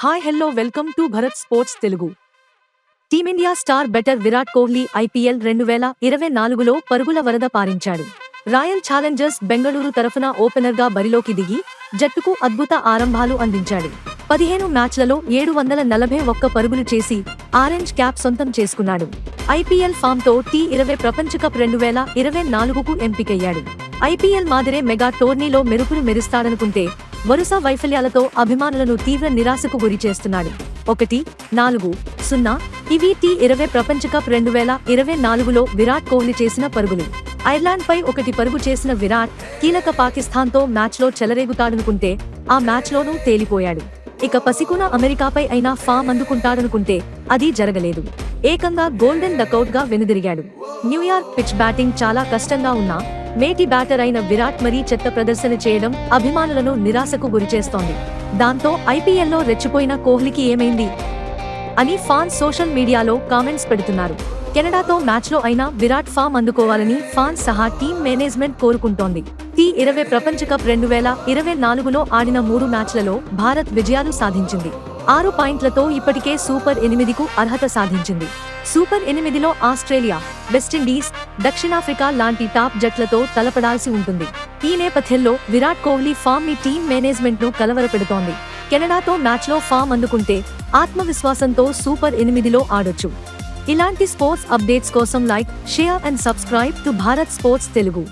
Hi hello welcome to Bharat sports Telugu. Team India star batter Virat Kohli IPL 2024లో పరుగుల వరద పారించాడు. రాయల్ ఛాలెంజర్స్ బెంగళూరు తరఫున ఓపెనర్గా బరిలోకి దిగి జట్టుకు అద్భుత ఆరంభాలు అందించాడు. 15 మ్యాచ్లలో 741 పరుగులు చేసి ఆరెంజ్ క్యాప్ సొంతం చేసుకున్నాడు. ఐపీఎల్ ఫామ్తో టీ20 ప్రపంచ కప్ 2024కు ఎంపికయ్యాడు. ఐపీఎల్ మాదిరే మెగా టోర్నీలో మెరుపులు మెరుస్తాడనుకుంటే వరుస వైఫల్యాలతో అభిమానులను తీవ్ర నిరాశకు గురి చేస్తున్నాడు. 1-4-0 ఇవి టీ20 ప్రపంచ కప్ 2024లో విరాట్ కోహ్లీ చేసిన పరుగులు. ఐర్లాండ్పై 1 పరుగు చేసిన విరాట్ కీలక పాకిస్తాన్తో మ్యాచ్లో చెలరేగుతాడనుకుంటే ఆ మ్యాచ్లోనూ తేలిపోయాడు. ఇక పసికున అమెరికాపై అయినా ఫామ్ అందుకుంటాడనుకుంటే అది జరగలేదు. ఏకంగా గోల్డెన్ డకౌట్గా వెనుదిరిగాడు. న్యూయార్క్ పిచ్ బ్యాటింగ్ చాలా కష్టంగా ఉన్నా మేటి బ్యాటర్ అయిన విరాట్ మరీ చెత్త ప్రదర్శన చేయడం అభిమానులను నిరాశకు గురిచేస్తోంది. దాంతో ఐపీఎల్లో రెచ్చిపోయిన కోహ్లీకి ఏమైంది అని ఫాన్స్ సోషల్ మీడియాలో కామెంట్స్ పెడుతున్నారు. కెనడాతో మ్యాచ్లో అయినా విరాట్ ఫామ్ అందుకోవాలని ఫాన్స్ సహా టీమ్ మేనేజ్మెంట్ కోరుకుంటోంది. టీ20 ప్రపంచ కప్ 2024లో ఆడిన 3 మ్యాచ్లలో భారత్ విజయాలు సాధించింది. 6 పాయింట్లతో ఇప్పటికే సూపర్ 8కు అర్హత సాధించింది. సూపర్ 8లో ఆస్ట్రేలియా, వెస్టిండీస్, దక్షిణాఫ్రికా లాంటి టాప్ జట్లతో తలపడాల్సి ఉంటుంది. ఈ నేపథ్యంలో విరాట్ కోహ్లీ ఫామ్ మీ టీమ్ మేనేజ్మెంట్ ను కలవరపెడుతోంది. కెనడాతో మ్యాచ్లో ఫామ్ అందుకుంటే ఆత్మవిశ్వాసంతో సూపర్ 8లో ఆడొచ్చు. ఇలాంటి స్పోర్ట్స్ అప్డేట్స్ కోసం like, share and subscribe to Bharat sports Telugu.